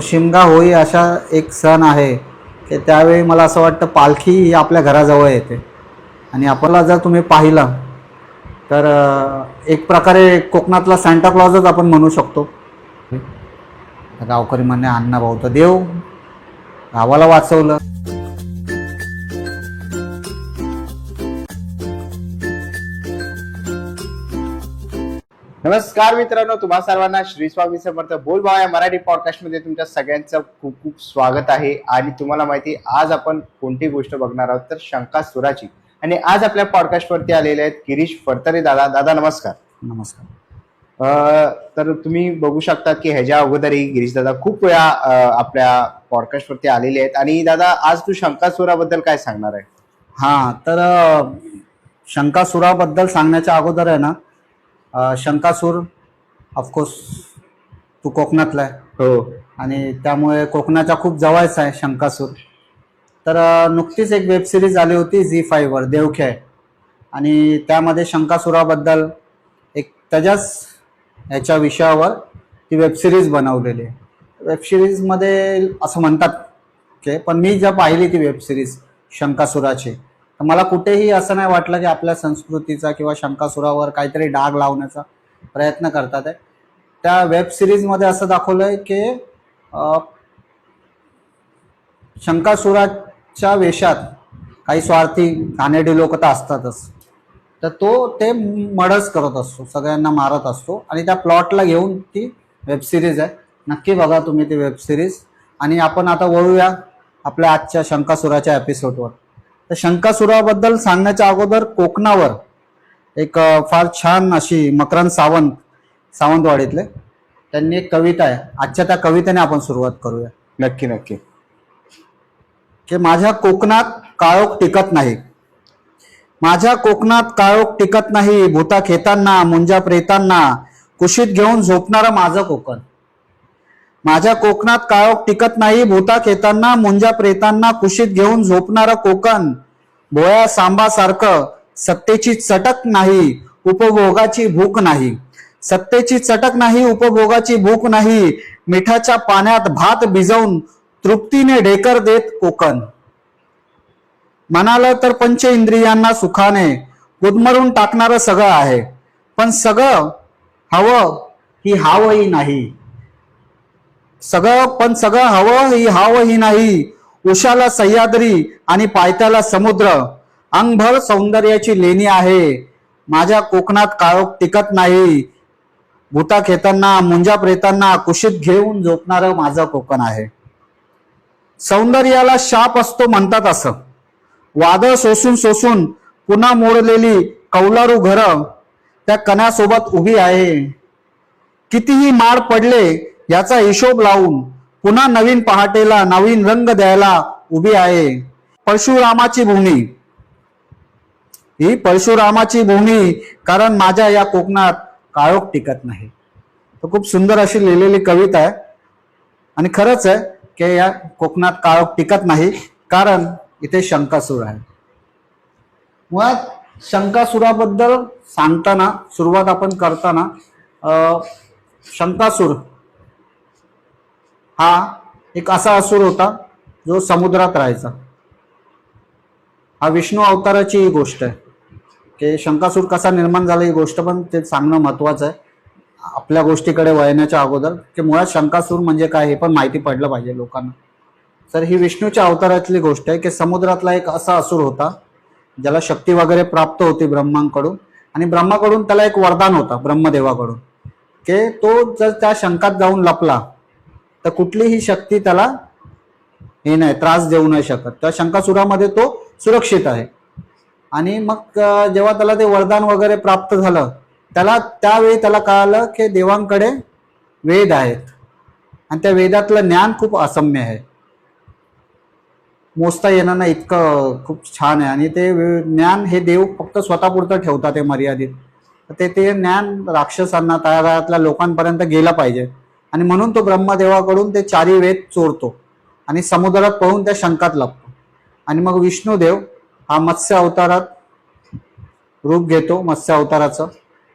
शिमगा होळी अशा एक सण आहे की त्यावेळी मला असं वाटतं पालखी ही आपल्या घराजवळ येते आणि आपल्याला जर तुम्ही पाहिलं तर एक प्रकारे कोकणातला सांता क्लॉजच आपण म्हणू शकतो. गावकरी म्हणे अण्णा भाऊ तर देव गावाला वाचवलं. नमस्कार मित्रांनो, तुम्हा सर्वांना श्री स्वामी समर्थ बोलबाव या मराठी पॉडकास्ट मध्ये तुमच्या सगळ्यांचं खूप खूप स्वागत आहे. आणि तुम्हाला माहिती आज आपण कोणती गोष्ट बघणार आहोत तर शंकासुराची. आणि आज आपल्या पॉडकास्ट वरती आलेले आहेत गिरीश फडतरे दादा. दादा नमस्कार. नमस्कार. तर तुम्ही बघू शकता की ह्याच्या अगोदरही गिरीश दादा खूप वेळा आपल्या पॉडकास्ट वरती आलेले आहेत. आणि दादा आज तू शंकासुराबद्दल काय सांगणार आहे? हां, तर शंकासुराबद्दल सांगण्याच्या अगोदर आहे ना, शंकासूर ऑफकोर्स तू कोकणातला आहे. हो. आणि त्यामुळे कोकणाच्या खूप जवळच आहे शंकासूर. तर नुकतीच एक वेब सिरीज आली होती झी 5 वर देवखेळ, आणि त्यामध्ये शंकासुराबद्दल एक त्याच्याच ह्याच्या विषयावर ती वेब सिरीज बनवलेली आहे. वेब सिरीजमध्ये असं म्हणतात की, पण मी जेव्हा पाहिली ती वेब सिरीज शंकासुराची, तर मला कुठेही असं नाही वाटलं की आपल्या संस्कृतीचा किंवा शंकासुरावर काहीतरी डाग लावण्याचा प्रयत्न करतात आहे. त्या वेब सिरीजमध्ये असं दाखवलंय की शंकासुराच्या वेशात काही स्वार्थी घाणेरडी लोक तर असतातच, तर ते मर्डर्स करत असतो, सगळ्यांना मारत असतो. आणि त्या प्लॉटला घेऊन ती वेब सिरीज आहे. नक्की बघा तुम्ही ती वेब सिरीज. आणि आपण आता वळूया आपल्या आजच्या शंकासुराच्या एपिसोडवर. तर शंकासुराबद्दल सांगण्याच्या अगोदर कोकणावर एक फार छान अशी मकरंद सावंतवाडीतले त्यांनी एक कविता आहे. आजच्या त्या कवितेने आपण सुरुवात करूया. नक्की नक्की. की माझ्या कोकणात काळोख टिकत नाही, माझ्या कोकणात काळोख टिकत नाही, भूता खेतांना मुंजा प्रेतांना कुशीत घेऊन झोपणारं माझं कोकण. माझ्या कोकणात काळोख टिकत नाही, भूता खेतांना मुंजा प्रेतांना कुशीत घेऊन झोपणारं कोकण. भोळ्या सांबासारखं सत्तेची चटक नाही, उपभोगाची भूक नाही. सत्तेची चटक नाही, उपभोगाची भूक नाही. मिठाच्या पाण्यात भात भिजवून तृप्तीने ढेकर देत कोकण. म्हणालं तर पंच इंद्रियांना सुखाने गुदमरून टाकणारं सगळं आहे, पण सगळं हवं ही हावही नाही. सगळं हवं ही हाव ही नाही. उशाला सह्याद्री आणि पायथ्याला समुद्र, अंगभर सौंदर्याची लेणी आहे. माझ्या कोकणात काळोख टिकत नाही, भूता खेतांना मुंजा प्रेतांना कुशीत घेऊन झोपणारं माझं कोकण आहे. सौंदर्याला शाप असतो म्हणतात असं, वादळ सोसून पुन्हा मोडलेली कौलारू घरं त्या कण्यासोबत उभी आहे. कितीही मार पडले याचा हिशोब लावून पुन्हा नवीन पहाटेला नवीन रंग द्यायला उभी आहे. परशुरामाची भूमी, ही परशुरामाची भूमी, कारण माझ्या या कोकणात काळोख टिकत नाही. तर खूप सुंदर अशी लिहिलेली कविता आहे. आणि खरंच आहे की या कोकणात काळोख टिकत नाही, कारण इथे शंकासूर आहे. मुळात शंकासुराबद्दल सांगताना सुरुवात आपण करताना शंकासूर हा एक असा असुर होता जो समुद्रात राहायचा. हा विष्णू अवताराची ही गोष्ट आहे की शंकासूर कसा निर्माण झाला ही गोष्ट पण ते सांगणं महत्वाचं आहे आपल्या गोष्टीकडे वळण्याच्या अगोदर, की मुळात शंकासूर म्हणजे काय हे पण माहिती पडलं पाहिजे लोकांना. तर ही विष्णूच्या अवतारातली गोष्ट आहे की समुद्रातला एक असा असुर होता ज्याला शक्ती वगैरे प्राप्त होती ब्रह्मांकडून, आणि ब्रह्माकडून त्याला एक वरदान होता ब्रह्मदेवाकडून की तो जर त्या शंकात जाऊन लपला तर कुठलीही शक्ती त्याला हे नाही त्रास देऊ नाही शकत. त्या शंकासुरामध्ये तो सुरक्षित आहे. आणि मग जेव्हा त्याला ते वरदान वगैरे प्राप्त झालं त्यावेळी त्याला कळालं की देवांकडे वेद आहेत आणि त्या वेदातलं ज्ञान खूप असम्य आहे, मोजता येणार नाही इतकं खूप छान आहे. आणि ते ज्ञान हे देव फक्त स्वतःपुरतं ठेवतात, ते मर्यादित. ते ज्ञान राक्षसांना तळागाळातल्या लोकांपर्यंत गेलं पाहिजे, आणि म्हणून तो ब्रह्मदेवाकडून ते 4 वेद चोरतो आणि समुद्रात पळून त्या शंकात लपतो. आणि मग विष्णुदेव हा मत्स्य अवतारात रूप घेतो, मत्स्य अवताराचं,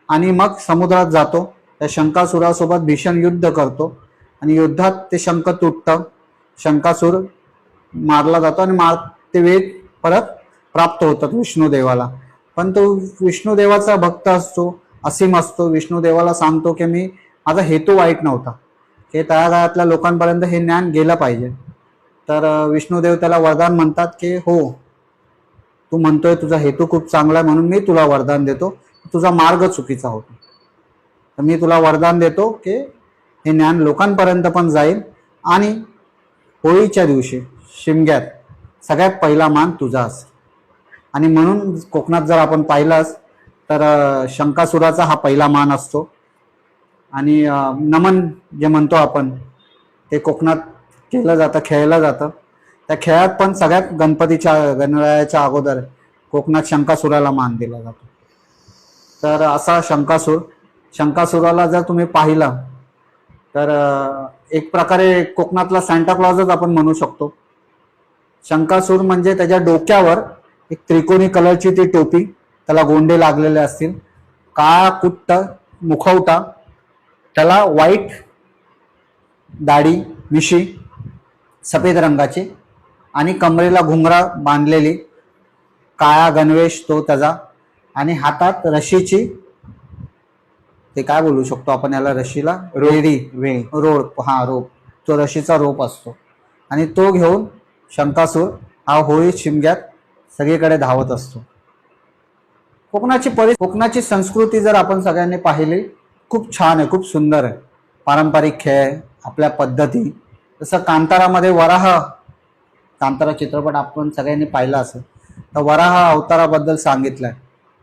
आणि मग समुद्रात जातो, त्या शंकासुरासोबत भीषण युद्ध करतो. आणि युद्धात ते शंख तुटतं, शंकासूर मारला जातो आणि ते वेद परत प्राप्त होतात विष्णुदेवाला. पण तो विष्णुदेवाचा भक्त असतो, असीम असतो. विष्णुदेवाला सांगतो की मी माझा हेतू वाईट नव्हता, की त्या काळातल्या लोकांपर्यंत हे ज्ञान गेलं पाहिजे. तर विष्णुदेव त्याला वरदान म्हणतात की हो, तू म्हणतोय तुझा हेतू खूप चांगला आहे, म्हणून मी तुला वरदान देतो. तुझा मार्ग चुकीचा होतो, तर मी तुला वरदान देतो की हे ज्ञान लोकांपर्यंत पण जाईल आणि होळीच्या दिवशी शिमग्यात सगळ्यात पहिला मान तुझा असेल. आणि म्हणून कोकणात जर आपण पाहिलास तर शंकासुराचा हा पहिला मान असतो. आणि नमन जे म्हणतो आपण ते कोकणात केलं जातं, खेळलं जातं. त्या खेळात पण सगळ्यात गणरायाच्या अगोदर कोकणात शंकासुराला मान दिला जातो. तर असा शंकासुराला जर तुम्ही पाहिला तर एक प्रकारे कोकणातला सांता क्लॉजच आपण म्हणू शकतो. शंकासूर म्हणजे त्याच्या डोक्यावर एक त्रिकोणी कलरची ती टोपी, त्याला गोंडे लागलेले असतील, काळा कुट्ट मुखवटा, त्याला व्हाईट दाढी मिशी सफेद रंगाची आणि कमरेला घुंगरा बांधलेली, काळा गणवेश तो त्याचा, आणि हातात रशीची, ते काय बोलू शकतो आपण याला, रशीला रोप, तो रशीचा रोप असतो. आणि तो घेऊन शंकासूर हा होळी शिमग्यात सगळीकडे धावत असतो. कोकणाची संस्कृती जर आपण सगळ्यांनी पाहिली, खूप छान आहे, खूप सुंदर आहे. पारंपरिक खेळ, आपल्या पद्धती, जसं कांतारामध्ये कांतारा चित्रपट आपण सगळ्यांनी पाहिला असेल, तर वराह अवताराबद्दल सांगितलंय.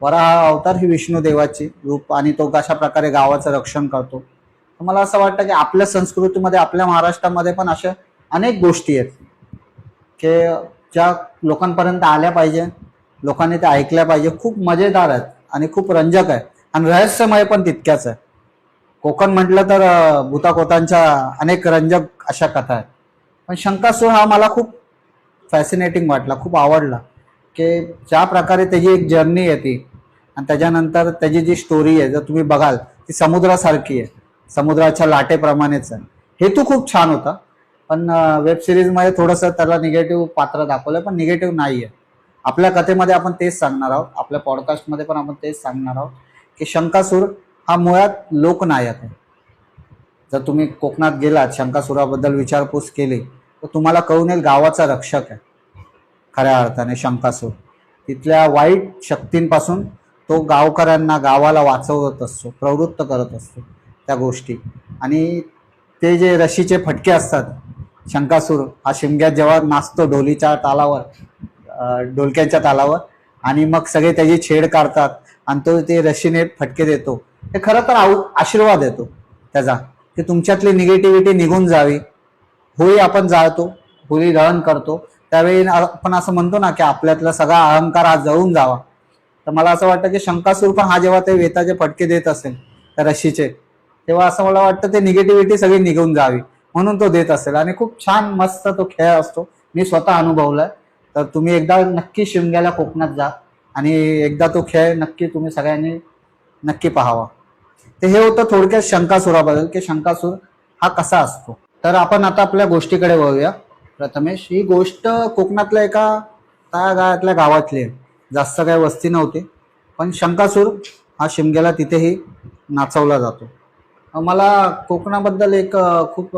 वराह अवतार ही विष्णुदेवाची रूप आणि तो कशा प्रकारे गावाचं रक्षण करतो. मला असं वाटतं की आपल्या संस्कृतीमध्ये, आपल्या महाराष्ट्रामध्ये पण अशा अनेक गोष्टी आहेत की ज्या लोकांपर्यंत आल्या पाहिजे, लोकांनी त्या ऐकल्या पाहिजे. खूप मजेदार आहेत आणि खूप रंजक आहे आणि रहस्यमय पण तितक्याच आहे. कोकण म्हटलं तर भूताकोतांच्या अनेक रंजक अशा कथा आहेत. पण शंकासूर हा मला खूप फॅसिनेटिंग वाटला, खूप आवडला, की ज्या प्रकारे त्याची एक जर्नी येते आणि त्याच्यानंतर त्याची जी स्टोरी आहे जर तुम्ही बघाल ती समुद्रासारखी आहे, समुद्राच्या लाटेप्रमाणेच आहे. हेतू खूप छान होता, पण वेब सिरीजमध्ये थोडंसं त्याला निगेटिव्ह पात्र दाखवलं, पण निगेटिव्ह नाही आहे. आपल्या कथेमध्ये आपण तेच सांगणार आहोत, आपल्या पॉडकास्टमध्ये पण आपण तेच सांगणार आहोत की शंकासूर हा मुळात लोकनायक आहे. जर तुम्ही कोकणात गेलात, शंकासुराबद्दल विचारपूस केली, तर तुम्हाला कळून येईल गावाचा रक्षक आहे खऱ्या अर्थाने शंकासूर. तिथल्या वाईट शक्तींपासून तो गावकऱ्यांना, गावाला वाचवत असतो, प्रवृत्त करत असतो त्या गोष्टी. आणि ते जे रशीचे फटके असतात, शंकासूर हा शिमग्यात जेव्हा नाचतो ढोलक्यांच्या तालावर, आणि मग सगळे त्याची छेड काढतात आणि तो ते रशीने फटके देतो, हे खरं तर आशीर्वाद येतो त्याचा, की तुमच्यातली निगेटिव्हिटी निघून जावी. होळी आपण जाळतो, होळी दहन करतो, त्यावेळी आपण असं म्हणतो ना की आपल्यातला सगळा अहंकार हा जळून जावा. तर मला असं वाटतं की शंकासूर पण हा जेव्हा ते वेताचे फटके देत असेल त्या रशीचे, तेव्हा असं मला वाटतं ते निगेटिव्हिटी सगळी निघून जावी म्हणून तो देत असेल. आणि खूप छान मस्त तो खेळ असतो, मी स्वतः अनुभवलाय. तर तुम्ही एकदा नक्की शिमग्याला कोकणात जा आणि एकदा तो खेळ नक्की तुम्ही सगळ्यांनी नक्की पाहावा. तर हे होतं थोडक्यात शंकासुराबद्दल, की शंकासूर हा कसा असतो. तर आपण आता आपल्या गोष्टीकडे वळूया. प्रथमेश, ही गोष्ट कोकणातल्या एका तळागाळातल्या गावातली आहे, जास्त काही वस्ती नव्हती, पण शंकासूर हा शिमग्याला तिथेही नाचवला जातो. मला कोकणाबद्दल एक खूप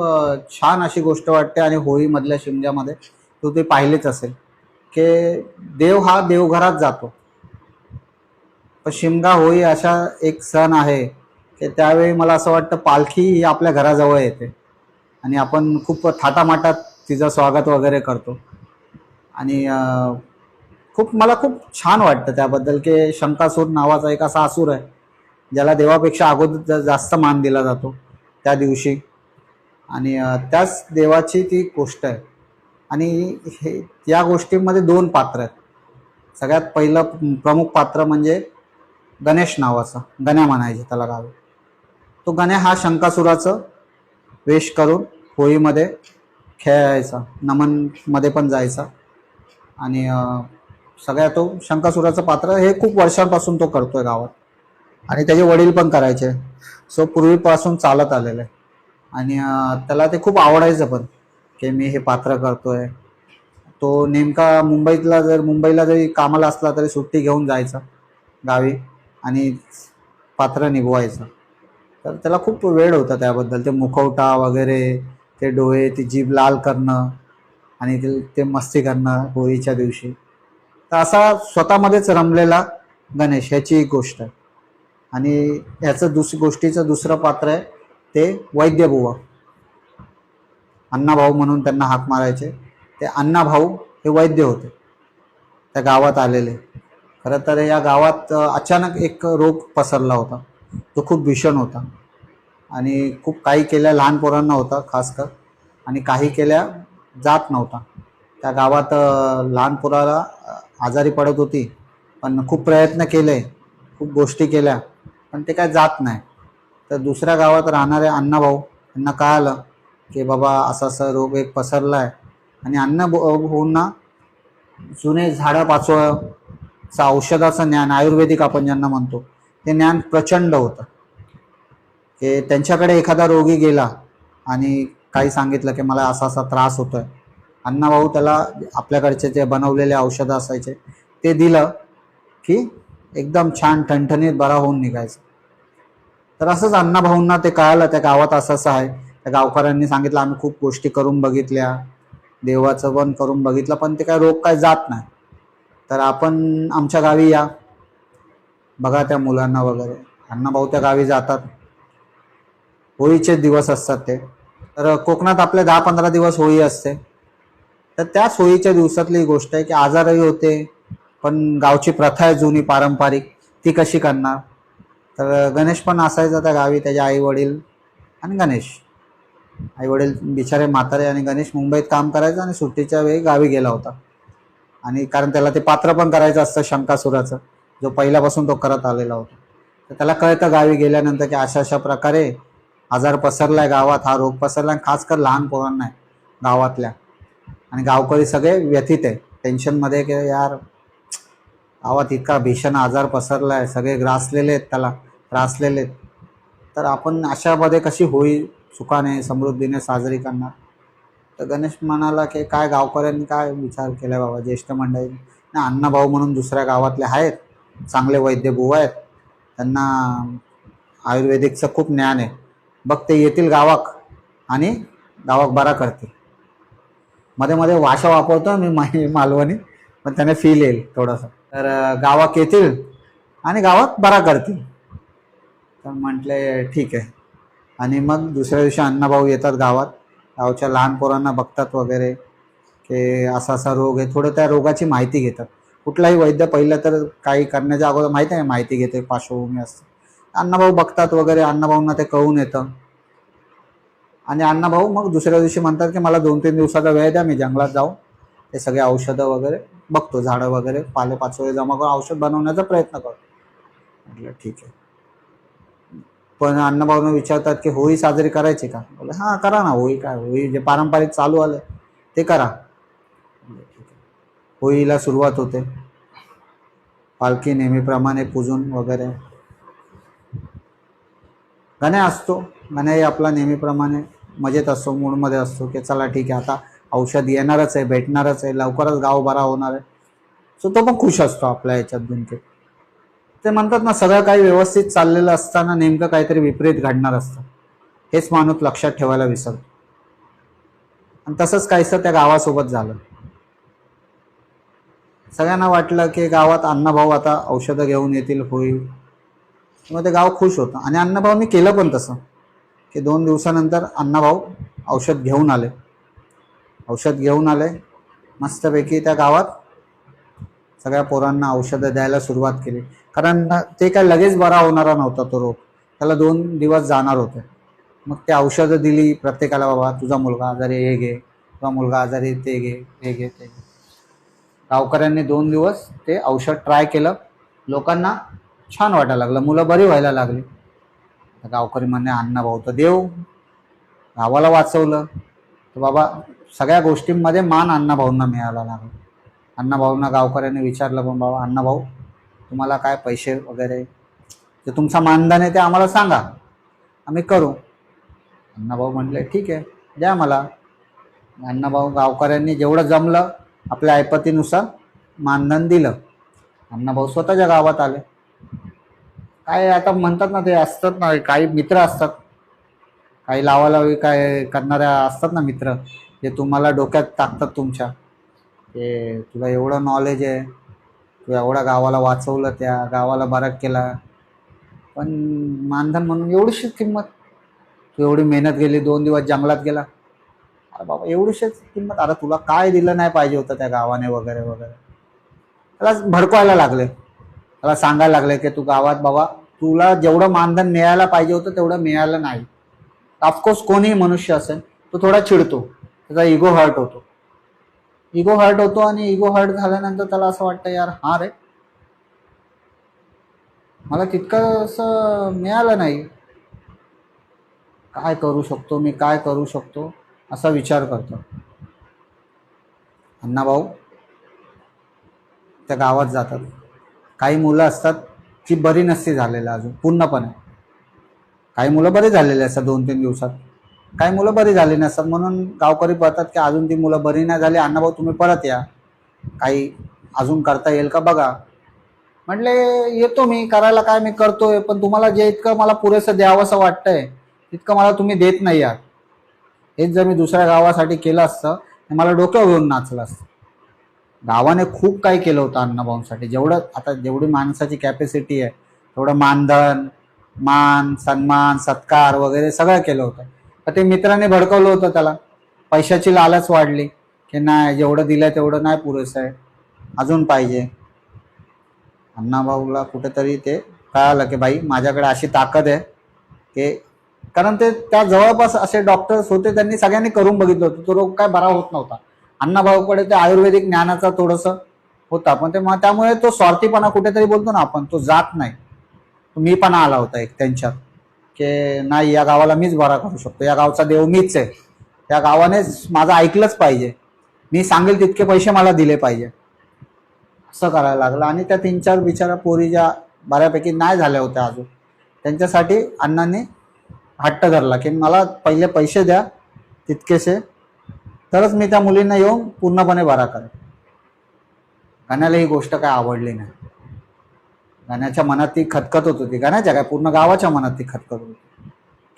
छान अशी गोष्ट वाटते, आणि होळीमधल्या शिमग्यामध्ये तू ते पाहिलेच असेल की देव हा देवघरात जातो. पण शिमगा होळी अशा एक सण आहे की त्यावेळी मला असं वाटतं पालखी ही आपल्या घराजवळ येते आणि आपण खूप थाटामाटात तिचं स्वागत वगैरे करतो. आणि मला खूप छान वाटतं त्याबद्दल की शंकासूर नावाचा एक असा असुर आहे ज्याला देवापेक्षा अगोदर जास्त मान दिला जातो त्या दिवशी. आणि त्याच देवाची ती गोष्ट आहे. आणि या गोष्टीमध्ये दोन पात्र आहेत. सगळ्यात पहिलं प्रमुख पात्र म्हणजे गणेश नावाचा, गण्या म्हणायचे त्याला गावी. तो गण्या हा शंकासुराचं वेश करून होळीमध्ये खेळायचा, नमनमध्ये पण जायचा. आणि सगळ्या तो शंकासुराचं पात्र हे खूप वर्षांपासून तो करतोय गावात, आणि त्याचे वडील पण करायचे. सो पूर्वीपासून चालत आलेलं आहे. आणि त्याला ते खूप आवडायचं पण, की मी हे पात्र करतोय. तो नेमका मुंबईला जरी कामाला असला तरी सुट्टी घेऊन जायचा गावी आणि पात्र निभवायचं. तर त्याला खूप वेळ होता त्याबद्दल, ते मुखवटा वगैरे, ते डोळे, ती जीभ लाल करणं आणि ते मस्ती करणं होळीच्या दिवशी. तर असा स्वतःमध्येच रमलेला गणेश, ह्याची एक गोष्ट आहे. आणि ह्याचं गोष्टीचं दुसरं पात्र आहे ते वैद्यबुवा, अण्णाभाऊ म्हणून त्यांना हाक मारायचे. ते अण्णाभाऊ हे वैद्य होते, त्या गावात आलेले. खरं तर या गावात अचानक एक रोग पसरला होता, तो खूप भीषण होता आणि खूप काही केल्या लहान पोरांना होता खास कर, आणि काही केल्या जात नव्हता. त्या गावात लहान पोराला आजारी पडत होती, पण खूप प्रयत्न केले, खूप गोष्टी केल्या, पण ते काय जात नाही. तर दुसऱ्या गावात राहणारे अण्णाभाऊ यांना कळालं की बाबा असा असा रोग एक पसरला आहे. आणि अण्णाभाऊंना जुने झाडं पाचोळ्याचं औषधाचं ज्ञान, आयुर्वेदिक आपण ज्यांना म्हणतो, ते ज्ञान प्रचंड होतं. की त्यांच्याकडे एखादा रोगी गेला आणि काही सांगितलं की मला असा असा त्रास होतोय, अण्णाभाऊ त्याला आपल्याकडचे जे बनवलेले औषधं असायचे ते दिलं की एकदम छान ठणठणीत बरा होऊन निघायचं. तर असंच अण्णाभाऊंना ते कळालं त्या गावात असं असं आहे. त्या गावकऱ्यांनी सांगितलं आम्ही खूप गोष्टी करून बघितल्या, देवाचं पण करून बघितलं, पण ते काय रोग काय जात नाही. तर आपण आमच्या गावी या, बघा त्या मुलांना वगैरे. अण्णाभाऊ त्या गावी जातात. होळीचे दिवस असतात ते. तर कोकणात आपले 10-15 दिवस होळी असते. तर त्याच होळीच्या दिवसातली गोष्ट आहे की आजारही होते, पण गावची प्रथा आहे जुनी पारंपरिक, ती कशी करणार. तर गणेश पण असायचा त्या गावी, त्याचे आई वडील आणि गणेश. आई वडील बिचारे म्हातारे, आणि गणेश मुंबईत काम करायचा आणि सुट्टीच्या वेळी गावी गेला होता. आणि कारण त्याला ते पात्र पण करायचं असतं शंकासुराचं, जो पहिल्यापासून तो करत आलेला होता. तर त्याला कळतं गावी गेल्यानंतर की अशा अशा प्रकारे आजार पसरलाय गावात, हा रोग पसरलाय, खास कर लहान पोरांना आहे गावातल्या. आणि गावकरी सगळे व्यथित आहे, टेन्शनमध्ये, की यार गावात इतका भीषण आजार पसरलाय, सगळे ग्रासलेले आहेत, त्याला त्रासलेले आहेत. तर आपण अशामध्ये कशी होळी सुखाने समृद्धीने साजरी करणार. तर गणेश म्हणाला की काय गावकऱ्यांनी काय विचार केलाय बाबा, ज्येष्ठ मंडळी ना, अण्णाभाऊ म्हणून दुसऱ्या गावातले आहेत, चांगले वैद्य बुवा आहेत, त्यांना आयुर्वेदिकचं खूप ज्ञान आहे, बघ ते येतील गावाक आणि गावाक बरा करतील. मध्ये मध्ये भाषा वापरतो मी मालवणी, पण त्याने फील येईल थोडंसं. तर गावात येतील आणि गावात बरा करतील. तर म्हटले ठीक आहे. आणि मग दुसऱ्या दिवशी अण्णाभाऊ येतात गावात, गावच्या लहान पोरांना बघतात वगैरे, की असा असा रोग आहे, थोडं त्या रोगाची माहिती घेतात. कुठलाही वैद्य पहिलं तर काही करण्याच्या अगोदर माहिती आहे, माहिती घेते, पार्श्वभूमी असते. अण्णाभाऊ बघतात वगैरे, अण्णाभाऊंना ते कळून येतं. आणि अण्णाभाऊ मग दुसऱ्या दिवशी म्हणतात की मला 2-3 दिवसाचा वेळ द्या, मी जंगलात जाऊन ते सगळे औषधं वगैरे बघतो, झाडं वगैरे पालेपाचोळे जमा करून औषध बनवण्याचा प्रयत्न करतो. म्हटलं ठीक आहे. पण अण्णाभाऊंना विचारतात की होळी साजरी करायची का. बोले हां करा ना, होळी काय, होळी जे पारंपरिक चालू आलं ते करा. होळीला सुरुवात होते, पालखी नेहमीप्रमाणे पूजून वगैरे. गणे असतो, गणे आपला नेहमीप्रमाणे मजेत असतो, मूडमध्ये असतो की चला ठीक आहे, आता औषध येणारच आहे, भेटणारच आहे, लवकरच गाव बरा होणार आहे. सो तो पण खुश असतो आपल्या ह्याच्यात दुनके. ते म्हणतात ना, सगळं काही व्यवस्थित चाललेलं असताना नेमकं काहीतरी विपरीत घडणार असतं, हेच माणूस लक्षात ठेवायला विसरतो. आणि तसंच काहीसं त्या गावासोबत झालं. सगळ्यांना वाटलं की गावात अण्णाभाऊ आता औषधं घेऊन येतील, होईल, मग ते गाव खुश होतं. आणि अण्णाभाऊंनी केलं पण तसं, की 2 दिवसानंतर अण्णाभाऊ औषध घेऊन आले. मस्तपैकी त्या गावात सगळ्या पोरांना औषधं द्यायला सुरुवात केली. कारण ते काय लगेच बरा होणारा नव्हता तो रोग, त्याला 2 दिवस जाणार होते. मग ते औषधं दिली प्रत्येकाला, बाबा तुझा मुलगा आजारी हे घे, तुझा मुलगा आजारी ते घे, हे घे, ते घे. गावकऱ्यांनी 2 दिवस ते औषध ट्राय केलं, लोकांना छान वाटायला लागलं, मुलं बरी व्हायला लागली. गावकरी म्हणणे अण्णाभाऊ तर देव, गावाला वाचवलं. तर बाबा सगळ्या गोष्टींमध्ये मान अण्णाभाऊंना मिळायला लागला. अण्णाभाऊंना गावकऱ्यांनी विचारलं, पण बाबा अण्णाभाऊ तुम्हाला काय पैसे वगैरे, ते तुमचा मानधन आहे ते आम्हाला सांगा, आम्ही करू. अण्णाभाऊ म्हटले ठीक आहे द्या मला. अण्णाभाऊ गावकऱ्यांनी जेवढं जमलं आपल्या ऐपतीनुसार मानधन दिलं. अण्णाभाऊ स्वतःच्या गावात आले. काय आता म्हणतात ना, ते असतात ना काही मित्र असतात, काही लावालावी काय करणाऱ्या असतात ना मित्र, जे तुम्हाला डोक्यात टाकतात तुमच्या, ते तुला एवढं नॉलेज आहे, तू एवढ्या गावाला वाचवलं, त्या गावाला बरा केला, पण मानधन म्हणून एवढीशीच किंमत. तू एवढी मेहनत गेली, 2 दिवस जंगलात गेला, अरे बाबा एवढीशीच किंमत. अरे तुला काय दिलं नाही पाहिजे होतं त्या गावाने वगैरे वगैरे. त्याला भडकवायला लागले, त्याला सांगायला लागले की तू गावात बाबा तुला जेवढं मानधन मिळायला पाहिजे होतं तेवढं मिळालं नाही. ऑफकोर्स कोणीही मनुष्य असेल तो थोडा चिडतो, त्याचा इगो हर्ट होतो. इगो हर्ट होतो आणि इगो हर्ट झाल्यानंतर त्याला असं वाटतं यार हा रे मला तितकं असं मिळालं नाही, काय करू शकतो मी, काय करू शकतो असा विचार करतो. अण्णाभाऊ त्या गावात जातात. काही मुलं असतात की बरी नसती झालेलं अजून पूर्णपणे. काही मुलं बरी झालेली असतात 2-3 दिवसात, काही मुलं बरी झाली नसतात. म्हणून गावकरी पळतात की अजून ती मुलं बरी नाही झाली, अण्णाभाऊ तुम्ही परत या, काही अजून करता येईल का बघा. म्हटले येतो मी करायला, काय मी करतोय, पण तुम्हाला जे इतकं मला पुरेसं द्यावंसं वाटतंय तितकं मला तुम्ही देत नाही आहात. हेच जर मी दुसऱ्या गावासाठी केलं असतं तर मला डोक्यावर घेऊन नाचलं असतं. गावाने खूप काही केलं होतं अण्णाभाऊंसाठी. जेवढी माणसाची कॅपॅसिटी आहे तेवढं मानधन, मान सन्मान सत्कार वगैरे सगळं केलं होतं. तर ते मित्राने भडकवलं होतं त्याला. पैशाची लालच वाढली की नाही जेवढं दिलंय तेवढं नाही पुरेसं आहे, अजून पाहिजे. अण्णाभाऊला कुठेतरी ते कळालं की बाई माझ्याकडे अशी ताकद आहे की, कारण ते त्या जवळपास असे डॉक्टर्स होते, त्यांनी सगळ्यांनी करून बघितलं होतं, तो रोग काय बरा होत नव्हता. अण्णाभाऊकडे ते आयुर्वेदिक ज्ञानाचा थोडंसं होता, पण त्यामुळे तो स्वार्थीपणा कुठेतरी बोलतो ना आपण, तो जात नाही. मी पण आला होता एक त्यांच्यात की नाही या गावाला मीच बरा करू शकतो, या गावचा देव मीच आहे, त्या गावानेच माझं ऐकलंच पाहिजे, मी सांगेल तितके पैसे मला दिले पाहिजे, असं करायला लागलं. आणि त्या 3-4 बिचारा पोरी ज्या बऱ्यापैकी नाही झाल्या होत्या अजून, त्यांच्यासाठी अण्णांनी हट्ट धरला की मला पहिले पैसे द्या तितकेसे, तरच मी त्या मुलींना येऊन पूर्णपणे बरा करेन. गाण्याला ही गोष्ट काय आवडली नाही. गाण्याच्या मनात ती खतखत होत होती, गाण्याच्या काय पूर्ण गावाच्या मनात ती खतखत होती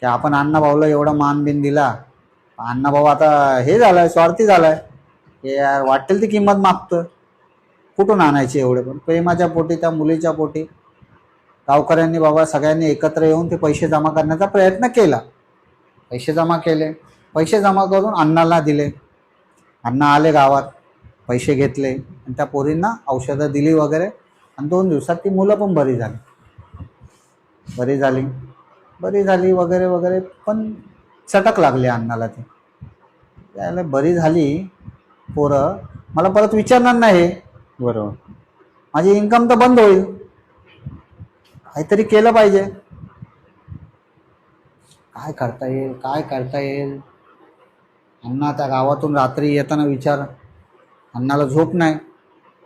की आपण अण्णाभाऊला एवढा मान बिन दिला, अण्णाभाऊ आता हे झालाय, स्वार्थी झालाय, हे यार वाटेल ती किंमत मागतोय, कुठून आणायची एवढे. पण प्रेमाच्या पोटी त्या मुलीच्या पोटी गावकऱ्यांनी बाबा सगळ्यांनी एकत्र येऊन ते पैसे जमा करण्याचा प्रयत्न केला. पैसे जमा केले, पैसे जमा करून अण्णाला दिले. अण्णा आले गावात, पैसे घेतले आणि त्या पोरींना औषधं दिली वगैरे, आणि 2 दिवसात ती मुलं पण बरी झाली वगैरे वगैरे. पण चटक लागली अण्णाला, ती त्याला बरी झाली पोरं मला परत विचारणार नाही, बरोबर. माझी इन्कम तर बंद होईल, काहीतरी केलं पाहिजे, काय करता येईल. अण्णा त्या गावातून रात्री येताना विचार, अण्णाला झोप नाही,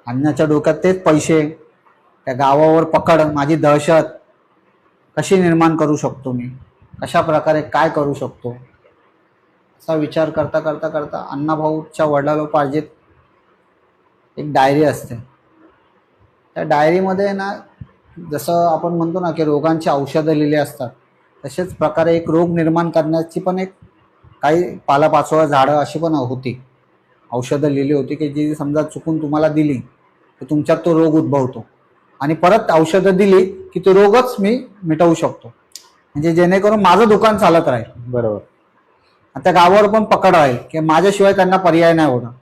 अण्णाच्या डोक्यात तेच पैसे, त्या गावावर पकड, माझी दहशत कशी निर्माण करू शकतो मी, कशा प्रकारे काय करू शकतो, असा विचार करता करता करता अण्णाभाऊच्या वडिलांपार्जित एक डायरी असते. त्या डायरीमध्ये ना जसं आपण म्हणतो ना की रोगांची औषधं लिहिली असतात, तसेच प्रकारे एक रोग निर्माण करण्याची पण एक काही पालापाचोळा झाडं अशी पण होती, औषधं लिहिली होती की जी समजा चुकून तुम्हाला दिली तर तुमच्यात तो रोग उद्भवतो, आणि परत औषधं दिली की तो रोगच मी मिटवू शकतो, म्हणजे जेणेकरून माझं दुकान चालत राहील. बरोबर. त्या गावावर पण पकड राहील की माझ्याशिवाय त्यांना पर्याय नाही होणार.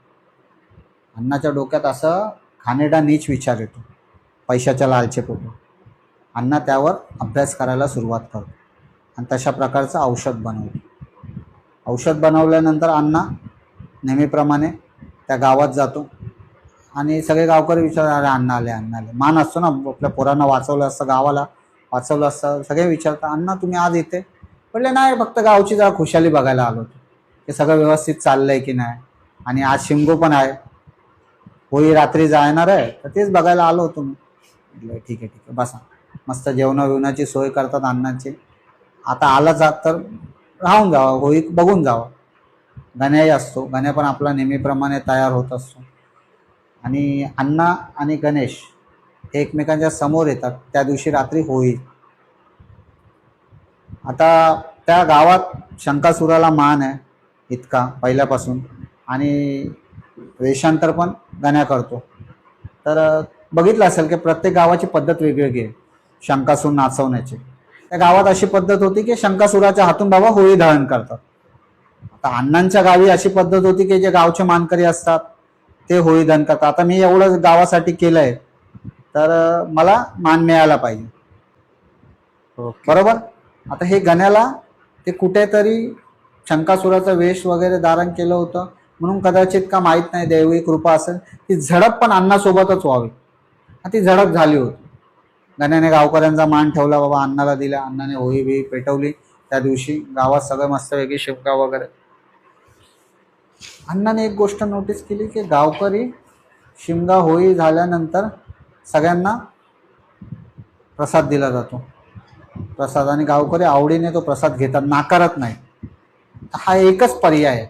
अण्णाच्या डोक्यात असं घाणेरडा नीच विचार येतो पैशाच्या लालचेपोटी. अण्णा त्यावर अभ्यास करायला सुरुवात करतो आणि तशा प्रकारचं औषध बनवतो. औषध बनवल्यानंतर अण्णा नेहमीप्रमाणे त्या गावात जातो आणि सगळे गावकरी विचारतात, अरे अण्णा आले. मान असतो ना, आपल्या पोरांना वाचवलं असतं, गावाला वाचवलं असतं, सगळे विचारतात अण्णा तुम्ही आज येते. म्हटले नाही, फक्त गावची जरा खुशाली बघायला आलो होतो, ते सगळं व्यवस्थित चाललंय की नाही, आणि आज शिमगो पण आहे, होळी रात्री जाणार आहे, तर तेच बघायला आलो होतो मी. म्हटलं ठीक आहे बसा. मस्त जेवणाची सोय करतात अण्णांची. आता आलाच आहात तर राहून जावं, होळी बघून जावं. गण्याही असतो, गण्या पण आपला नेहमीप्रमाणे तयार होत असतो. आणि अण्णा आणि गणेश हे एकमेकांच्या समोर येतात त्या दिवशी रात्री होळी. आता त्या गावात शंकासुराला मान आहे इतका पहिल्यापासून, आणि वेषांतर पण गण्या करतो. तर बघितलं असेल की प्रत्येक गावाची पद्धत वेगवेगळी आहे शंकासूर नाचवण्याची. त्या गावात अशी पद्धत होती की शंकासुराच्या हातून बाबा होळी दहन करतात. आता अण्णांच्या गावी अशी पद्धत होती की जे गावचे मानकरी असतात ते होळी दहन करतात. आता मी एवढं गावासाठी केलंय तर मला मान मिळायला पाहिजे, बरोबर. आता हे गण्याला ते कुठेतरी शंकासुराचं वेश वगैरे धारण केलं होतं म्हणून कदाचित का माहीत नाही, दैवी कृपा असेल, ती झडप पण अण्णासोबतच व्हावी. ती झडप झाली होती. गण्याने गावकऱ्यांचा मान ठेवला, बाबा अण्णाला दिला, अण्णाने होळी बिळी पेटवली. त्या दिवशी गावात सगळं मस्त वेगळी शिमगा वगैरे. अण्णाने एक गोष्ट नोटीस केली की गावकरी शिमगा होळी झाल्यानंतर सगळ्यांना प्रसाद दिला जातो. प्रसाद, आणि गावकरी आवडीने तो प्रसाद घेतात, नाकारत नाही. हा एकच पर्याय आहे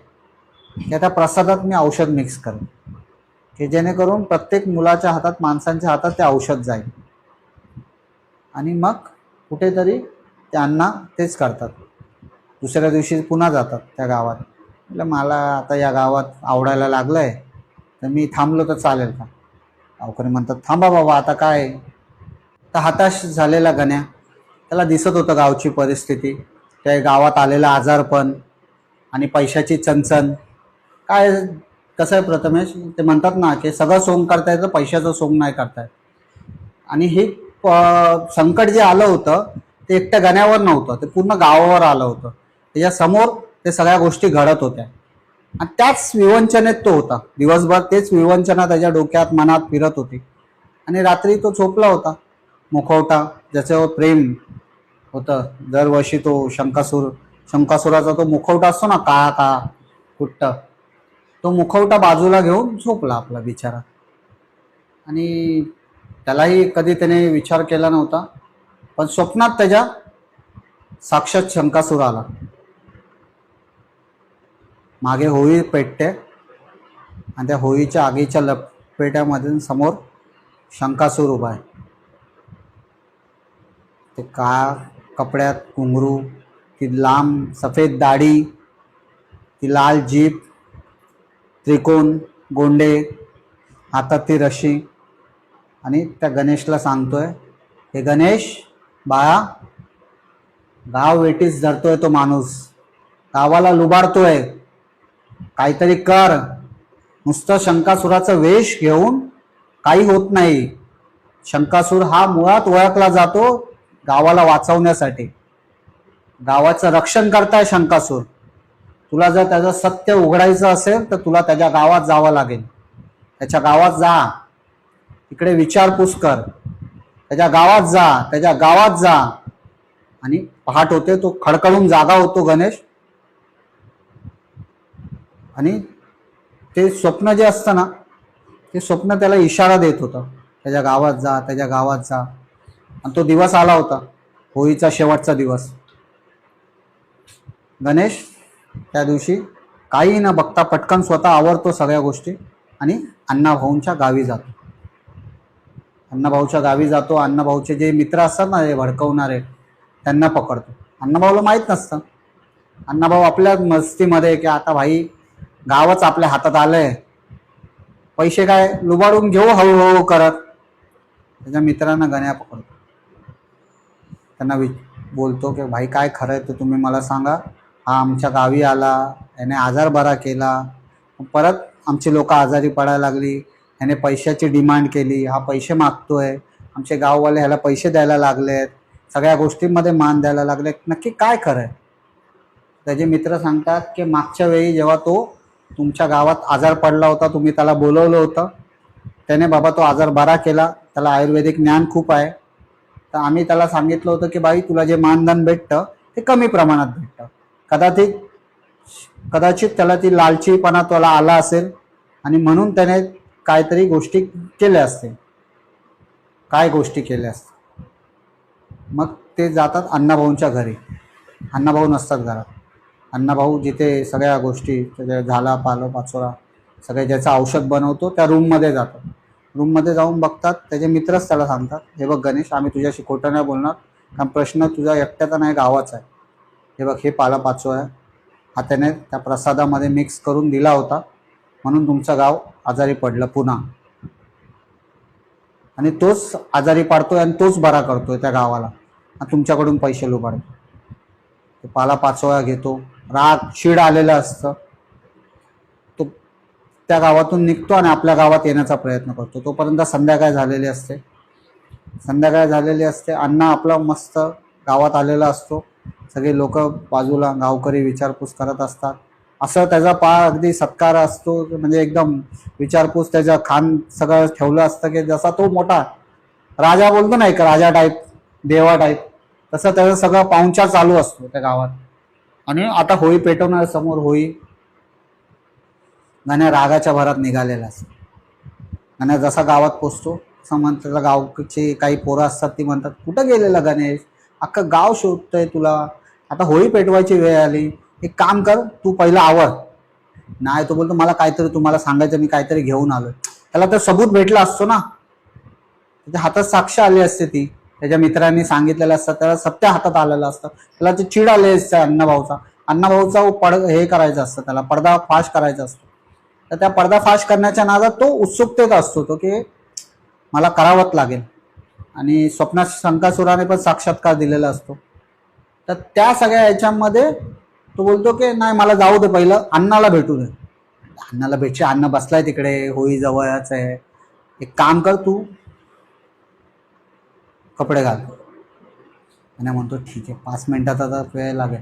की त्या प्रसादात मी औषध मिक्स करेन की जेणेकरून प्रत्येक मुलाच्या हातात, माणसांच्या हातात ते औषध जाईल. आणि मग कुठेतरी ते अण्णा तेच करतात. दुसऱ्या दिवशी पुन्हा जातात त्या गावात. म्हटलं मला आता या गावात आवडायला लागलंय तर मी थांबलो तर चालेल का. गावकरी म्हणतात थांबा बाबा, आता काय. तर हताश झालेला गण्या, त्याला दिसत होतं गावची परिस्थिती, त्या गावात आलेला आजारपण आणि पैशाची चणचण. काय कसं आहे प्रथमेश, ते म्हणतात ना की सगळं सोंग करता येतं, पैशाचं सोंग नाही करता येत. आणि हे संकट जे आलं होतं ते एकट्या गण्यावर नव्हतं, ते पूर्ण गावावर आलं होतं. त्याच्यासमोर ते सगळ्या गोष्टी घडत होत्या आणि त्याच विवंचनेत तो होता. दिवसभर तेच विवंचना त्याच्या डोक्यात मनात फिरत होती. आणि रात्री तो झोपला होता. मुखवटा ज्याच्यावर प्रेम होतं, दरवर्षी तो शंकासुराचा तो मुखवटा असतो ना, काळा काळा कुट्ट, तो मुखवटा बाजूला घेऊन झोपला आपला बिचारा. आणि त्यालाही कधी त्याने विचार केला नव्हता, पण स्वप्नात त्याच्या साक्षात शंकासूर आला. मागे होळी पेटते आणि त्या होळीच्या आगीच्या लपेट्यामध्ये समोर शंकासूर उभा आहे. ते काळ्या कपड्यात घुंगरू, ती लांब सफेद दाढी, ती लाल जीभ, त्रिकोण गोंडे, हातात ती रशी. आणि त्या गणेशला सांगतोय, हे गणेश बाळा, गाव वेटीस धरतोय तो माणूस, गावाला लुबाडतोय, काहीतरी कर. नुसतं शंकासुराचं वेश घेऊन काही होत नाही. शंकासूर हा मुळात ओळखला जातो गावाला वाचवण्यासाठी. गावाचं रक्षण करताय शंकासूर. तुला जर त्याचं सत्य उघडायचं असेल तर तुला त्याच्या गावात जावं लागेल. त्याच्या गावात जा, तिकडे विचारपूस कर, त्याच्या गावात जा, त्याच्या गावात जा. आणि पहाट होते, तो खडखडून जागा होतो गणेश. आणि ते स्वप्न जे असतं ना, ते स्वप्न त्याला इशारा देत होतं, त्याच्या गावात जा, त्याच्या गावात जा. आणि तो दिवस आला होता, होळीचा शेवटचा दिवस. गणेश त्या दिवशी काही न बघता पटकन स्वतः आवरतो सगळ्या गोष्टी आणि अण्णाभाऊंच्या गावी जातो. अण्णाभाऊच्या गावी जातो. अण्णाभाऊचे जे मित्र असतात ना, हे भडकवणारे, त्यांना पकडतो. अण्णाभाऊला माहीत नसतं. अण्णाभाऊ आपल्या मस्तीमध्ये की आता भाई गावच आपल्या हातात आलंय, पैसे काय लुबाडून घेऊ हळूहळू करत. त्याच्या मित्रांना गण्या पकडतो. त्यांना बोलतो की भाई काय खरं आहे ते तुम्ही मला सांगा. हा आमच्या गावी आला, याने आजार बरा केला, परत आमची लोक आजारी पडायला लागली, याने पैशाची डिमांड केली, हा पैसे मागतोय, आमचे गाववाले ह्याला पैसे द्यायला लागलेत, सगळ्या गोष्टींमध्ये मान द्यायला लागले, नक्की काय खरं आहे. त्याचे मित्र सांगतात की मागच्या वेळी जेव्हा तो तुमच्या गावात आजार पडला होता, तुम्ही त्याला बोलवलं होतं, त्याने बाबा तो आजार बरा केला, त्याला आयुर्वेदिक ज्ञान खूप आहे. तर आम्ही त्याला सांगितलं होतं की बाई तुला जे मानधन भेटतं ते कमी प्रमाणात भेटतं. कदाचित त्याला ती लालचीपणा त्याला आला असेल आणि म्हणून त्याने काहीतरी गोष्टी केल्या असतील. काय गोष्टी केल्या असतील. मग ते जातात अण्णाभाऊंच्या घरी. अण्णाभाऊ नसतात घरात. अण्णाभाऊ जिथे सगळ्या गोष्टी त्याच्या झाला पालो पाचोळा सगळे ज्याचं औषध बनवतो त्या रूममध्ये जातात. रूममध्ये जाऊन बघतात, त्याचे मित्रच त्याला सांगतात, हे बघ गणेश, आम्ही तुझ्याशी खोटं नाही बोलणार, कारण प्रश्न तुझा एकट्याचा नाही, गावाचा आहे. हे बघ, हे पाला पाचोळा आहे, हा त्याने त्या प्रसादामध्ये मिक्स करून दिला होता, म्हणून तुमचं गाव आजारी पडलं पुन्हा. आणि तोच आजारी पाडतोय आणि तोच बरा करतोय त्या गावाला, आणि तुमच्याकडून पैसे लुबाडतो. तो पाला पाचोळा घेतो, राग चीड आलेलं असतं, तो त्या गावातून निघतो आणि आपल्या गावात येण्याचा प्रयत्न करतो. तोपर्यंत संध्याकाळ झालेली असते. अण्णा आपला मस्त गावात आलेला असतो. सगळे लोक बाजूला, गावकरी विचारपूस करत असतात. असं त्याचा अगदी सत्कार असतो, म्हणजे एकदम विचारपूस, त्याच्या खान सगळं ठेवलं असतं की जसा तो मोठा राजा बोलतो ना, एक राजा टाईप, देवा टाईप, तसं त्याचं सगळं पाहुणचार चालू असतो त्या गावात. आणि आता होळी पेटवणार, समोर होळी. गण्या रागाच्या भरात निघालेला असतो. गण्या जसा गावात पोचतो तसं म्हणतात, गावची काही पोरं असतात ती म्हणतात, कुठं गेलेला गणेश, अख्खं गाव शोधतंय तुला, आता होळी पेटवायची वेळ आली, एक काम कर, तू पहिला आवर. नाही, तो बोलतो मला काहीतरी तुम्हाला सांगायचं, मी काहीतरी घेऊन आलोय. त्याला तर सबूत भेटला असतो ना, त्याच्या हातात साक्ष आली असते, ती त्याच्या मित्रांनी सांगितलेलं असतं, त्याला सत्य हातात आलेलं असतं. त्याला ते चिड आले असते अण्णाभाऊचा हे करायचं असतं, त्याला पर्दाफाश करायचा असतो. तर त्या पर्दाफाश करण्याच्या नादात तो उत्सुकतेत असतो, तो की मला करावंच लागेल. आणि स्वप्नात शंकासुराने पण साक्षात्कार दिलेला असतो. तर त्या सगळ्या याच्यामध्ये तो बोलतो की नाही, मला जाऊ दे, पहिलं अण्णाला भेटू दे. अण्णाला भेटचे, अण्णा बसलाय तिकडे, होळी जवळच आहे, एक काम कर, तू कपडे घाल. गण्या म्हणतो ठीक आहे, 5 मिनिटाचा तर वेळ लागेल.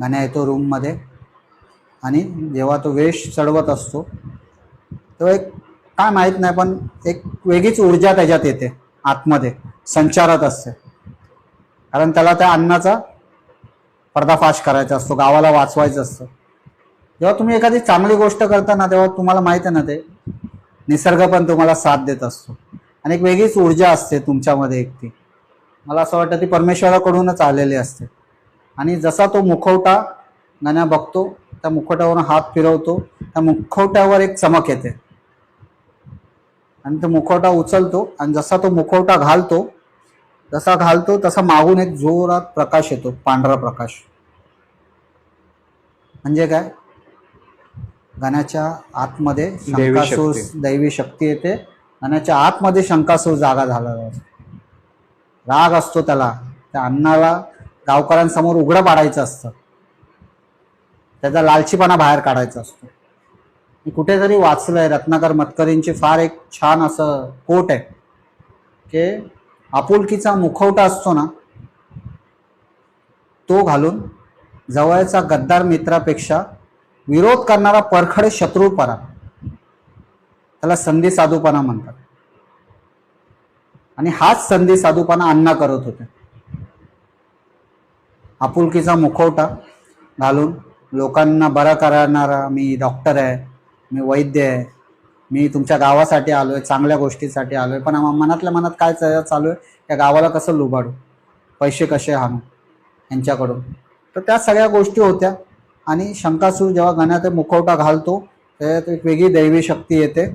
गण्या येतो रूममध्ये, आणि जेव्हा तो वेश चढवत असतो तेव्हा एक काय माहीत नाही, पण एक वेगळीच ऊर्जा त्याच्यात येते, आतमध्ये संचारत असते. कारण त्याला त्या अण्णाचा पर्दाफाश करायचा असतो, गावाला वाचवायचं असतं. जेव्हा तुम्ही एखादी चांगली गोष्ट करता ना, तेव्हा तुम्हाला माहिती आहे ना, ते निसर्ग पण तुम्हाला साथ देत असतो, आणि एक वेगळीच ऊर्जा असते तुमच्यामध्ये. एक ती मला असं वाटतं ती परमेश्वराकडूनच आलेली असते. आणि जसा तो मुखवटा गण्या बघतो, त्या मुखवट्यावरून हात फिरवतो, त्या मुखवट्यावर एक चमक येते, आणि तो मुखवटा उचलतो, आणि जसा तो मुखवटा घालतो तसा मागून एक जोरात प्रकाश येतो, पांढरा प्रकाश. म्हणजे काय, गण्याच्या आतमध्ये शंकासूर, दैवी शक्ती येते. गण्याच्या आतमध्ये शंकासूर जागा झाला. राग असतो त्याला, त्या अण्णाला गावकऱ्यांसमोर उघडं पाडायचं असतं, त्याचा लालचीपणा बाहेर काढायचा असतो. मी कुठेतरी वाचलंय, रत्नाकर मतकरींची फार एक छान असं कोट आहे की आपुलकीचा मुखवटा असतो ना, तो घालून जवळचा गद्दार मित्रापेक्षा विरोध करणारा परखडे शत्रू परा, त्याला संधी साधूपणा म्हणतात. आणि हाच संधी साधूपणा अण्णा करत होते. आपुलकीचा मुखवटा घालून लोकांना बरा करणारा, मी डॉक्टर आहे, मी वैद्य आहे, मी तुमच्या गावासाठी आलोय, चांगल्या गोष्टीसाठी आलोय, पण मनातल्या मनात काय चालू आहे, त्या गावाला कसं लुबाडू, पैसे कसे हाणू यांच्याकडून. तर त्या सगळ्या गोष्टी होत्या. आणि शंकासूर जेव्हा गण्या ते मुखवटा घालतो, त्याच्यात एक वेगळी दैवी शक्ती येते,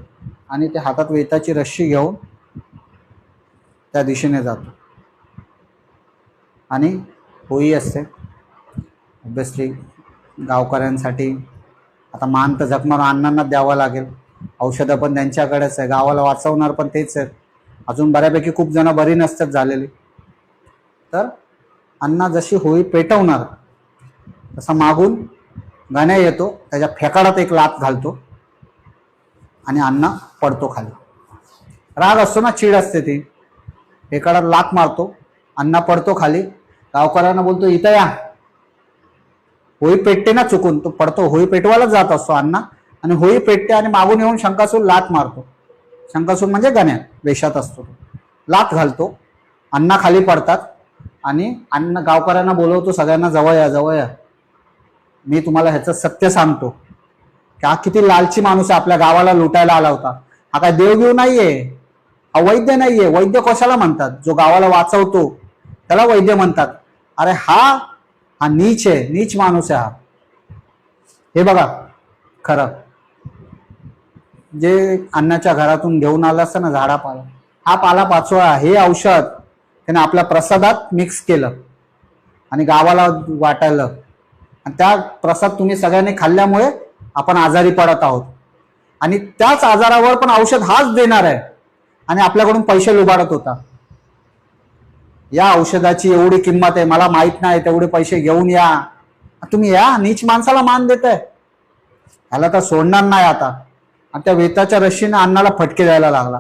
आणि ते हातात वेताची रस्सी घेऊन त्या दिशेने जातो. आणि होळी असते. ऑब्विसली गावकऱ्यांसाठी आता मान तर जखमावर अण्णांना द्यावं लागेल, औषधं पण त्यांच्याकडेच आहे, गावाला वाचवणार पण तेच आहेत. अजून बऱ्यापैकी खूप जण बरी नसतात झालेली. तर अण्णा जशी होळी पेटवणार तसा मागून गण्या येतो, त्याच्या फेकाडात एक लात घालतो, आणि अण्णा पडतो खाली. राग असतो ना, चीड असते ती, फेकाडात लात मारतो, अण्णा पडतो खाली. गावकऱ्यांना बोलतो इथं या, होळी पेटते ना, चुकून तो पडतो, होळी पेटवायलाच जात असतो अण्णा, आणि होळी पेटते, आणि मागून येऊन शंकासूर लात मारतो. शंकासूर म्हणजे गण्या वेशात असतो, लात घालतो, अण्णा खाली पडतात. आणि अण्णा गावकऱ्यांना बोलवतो, सगळ्यांना जवळ या, जवळ या, मी तुम्हाला ह्याचं सत्य सांगतो की हा किती लालची माणूस आहे, आपल्या गावाला लुटायला आला होता. हा काय देवदेव नाहीये, हा वैद्य नाहीये. वैद्य कशाला म्हणतात, जो गावाला वाचवतो त्याला वैद्य म्हणतात. अरे हा नीच आहे, नीच माणूस आहे हा. हे बघा खरं जे अन्नाच्या घरातून घेऊन आलं असतं ना झाडापाला, हा पालापाचोळा हे औषध त्याने आपल्या प्रसादात मिक्स केलं आणि गावाला वाटायला, आणि त्या प्रसाद तुम्ही सगळ्यांनी खाल्ल्यामुळे आपण आजारी पडत आहोत. आणि त्याच आजारावर पण औषध हाच देणार आहे आणि आपल्याकडून पैसे लुबाडत होता. या औषधाची एवढी किंमत आहे, मला माहित नाही, तेवढे पैसे घेऊन या. तुम्ही या नीच माणसाला मान देताय, ह्याला तर सोडणार नाही आता. आणि त्या वेताच्या रश्शीने अण्णाला फटके द्यायला लागला,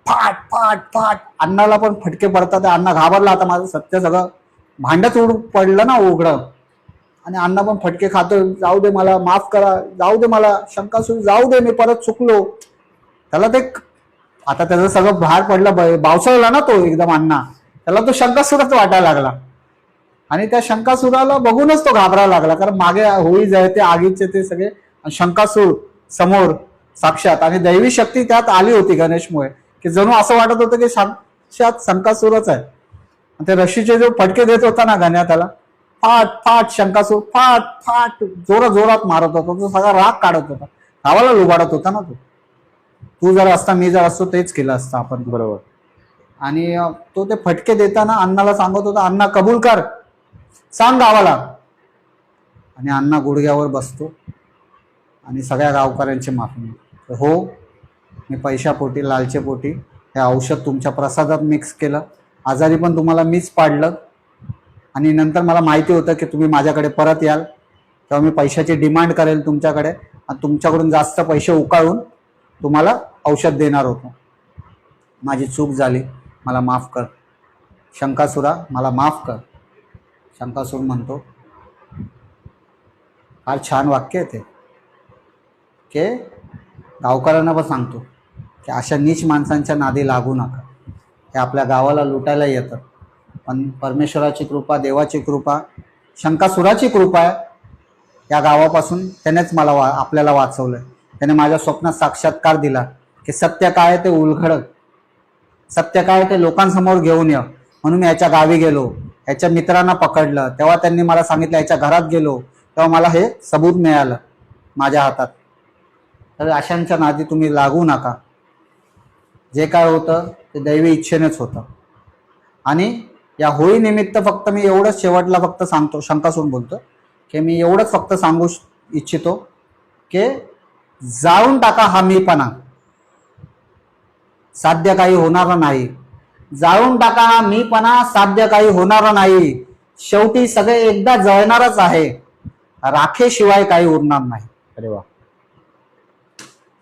फाट फाट फाट. अण्णाला पण फटके पडतात. अण्णा घाबरला, आता माझं सत्य सगळं भांडच पडलं ना उघडं. आणि अण्णा पण फटके खातो, जाऊ दे मला माफ करा, जाऊ दे मला शंकासूर, जाऊ दे मी परत चुकलो. त्याला ते आता त्याचं सगळं बाहेर पडलं, बावसळला ना तो एकदम अण्णा, त्याला तो शंकासूरच वाटायला लागला. आणि त्या शंकासुराला बघूनच तो घाबरायला लागला, कारण मागे होळी जळते आगीचे ते सगळे, शंकासूर समोर साक्षात. आणि दैवी शक्ती त्यात आली होती गणेशमुळे, की जणू असं वाटत होतं की साक्षात शंकासूरच आहे. ते रशीचे जो फटके देत होता ना गण्या, त्याला फाट फाट शंकासूर फाट फाट जोरात जोरात मारत होता. तो सगळा राग काढत होता, गावाला लुबाडत होता ना तो. तू जर असता, मी जर असतो, तेच केलं असतं आपण. बरोबर. आणि तो ते फटके देताना अण्णाला सांगत होता, अण्णा कबूल कर, सांग गावाला. आणि अण्णा गुडघ्यावर बसतो आणि सगळ्या गावकऱ्यांची माफी मागतो. हो, मी पैशापोटी लालचेपोटी हे औषध तुमच्या प्रसादात मिक्स केलं, आजारी पण तुम्हाला मीच पाडलं. आणि नंतर मला माहिती होतं की तुम्ही माझ्याकडे परत याल, तेव्हा मी पैशाची डिमांड करेल तुमच्याकडे आणि तुमच्याकडून जास्त पैसे उकाळून तुम्हाला औषध देणार होतो. माझी चूक झाली, मला माफ कर शंकासुरा, मला माफ कर. शंकासूर म्हणतो, फार छान वाक्य आहे ते, की गावकऱ्यांना पण सांगतो की अशा नीच माणसांच्या नादी लागू नका. हे आपल्या गावाला लुटायला येतात, पण परमेश्वराची कृपा, देवाची कृपा, शंकासुराची कृपा आहे. या गावापासून त्यानेच मला आपल्याला वाचवलंय. त्याने माझ्या स्वप्नात साक्षात्कार दिला की सत्य काय ते उलगड, सत्य काय ते लोकांसमोर घेऊन ये. म्हणून मी याच्या गावी गेलो, याच्या मित्रांना पकडलं, तेव्हा त्यांनी मला सांगितलं, याच्या घरात गेलो, तेव्हा मला हे सबूत मिळालं माझ्या हातात. तर अशांच्या नादी तुम्ही लागू नका. जे काय होतं ते दैवी इच्छेनेच होतं. आणि या होळी निमित्त फक्त मी एवढंच शेवटला फक्त सांगतो, शंकासूर बोलतो, की मी एवढंच फक्त सांगू इच्छितो की जाळून टाका हा मीपणा, साध्य काही होणार नाही. जाळून टाका हा मीपणा, साध्य काही होणार नाही. शेवटी सगळे एकदा जळणारच आहे, राखेशिवाय काही उरणार नाही. अरे वा.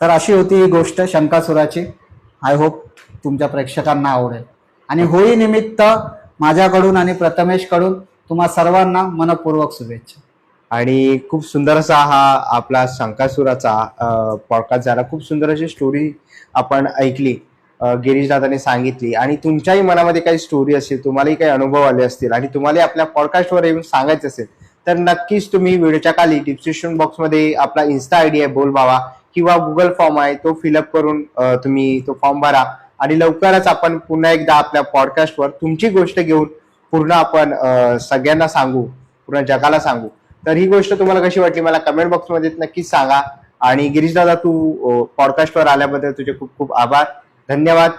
तर अशी होती ही गोष्ट शंकासुराची. आय होप तुमच्या प्रेक्षकांना आवडेल. आणि होळी निमित्त माझ्याकडून आणि प्रथमेशकडून तुम्हा सर्वांना मनपूर्वक शुभेच्छा. आणि खूप सुंदर असा हा आपला शंकासुराचा पॉडकास्ट झाला. खूप सुंदर अशी स्टोरी आपण ऐकली, गिरीश दादाने सांगितली. आणि तुमच्याही मनामध्ये काही स्टोरी असेल, तुम्हालाही काही अनुभव आले असतील आणि तुम्हाला आपल्या पॉडकास्टवर येऊन सांगायचं असेल, तर नक्कीच तुम्ही व्हिडिओच्या खाली डिस्क्रिप्शन बॉक्समध्ये आपला इन्स्टा आयडी आहे बोलबावा, किंवा गुगल फॉर्म आहे, तो फिलअप करून तुम्ही तो फॉर्म भरा. आणि लवकरच आपण पुन्हा एकदा आपल्या पॉडकास्टवर तुमची गोष्ट घेऊन पूर्ण आपण सगळ्यांना सांगू, पूर्ण जगाला सांगू. तर ही गोष्ट तुम्हाला कशी वाटली मला कमेंट बॉक्समध्ये नक्कीच सांगा. आणि गिरीश दादा, तू पॉडकास्टवर आल्याबद्दल तुझे खूप खूप आभार, धन्यवाद.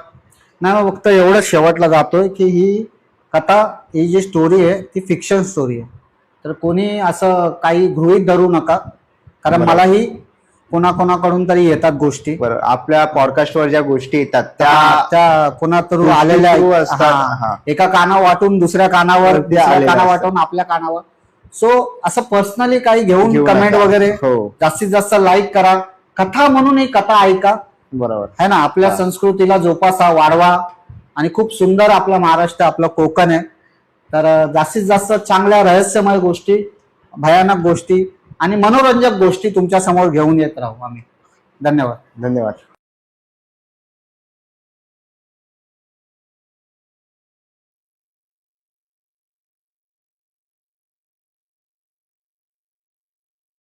नाही, फक्त एवढं शेवटला जातोय की ही कथा, ही जी स्टोरी आहे ती फिक्शन स्टोरी आहे. तर कोणी असं काही गृहीत धरू नका, कारण मलाही कोणाकोणाकडून तरी येतात गोष्टी. बरं, आपल्या पॉडकास्टवर ज्या गोष्टी येतात त्या कोणातरी आलेल्या असतात, एका काना वाटून दुसऱ्या कानावर, काना वाटून आपल्या कानावर. सो असं पर्सनली काही घेऊन कमेंट वगैरे, जास्तीत जास्त लाईक करा. कथा म्हणून ही कथा ऐका, बरोबर है ना. आपल्या संस्कृतीला जोपासा, वाढवा. आणि खूप सुंदर आपला महाराष्ट्र, आपलं कोकण आहे. तर जास्तीत जास्त चांगल्या रहस्यमय गोष्टी, भयानक गोष्टी आणि मनोरंजक गोष्टी तुमच्या समोर घेऊन येत राहू आम्ही. धन्यवाद. धन्यवाद.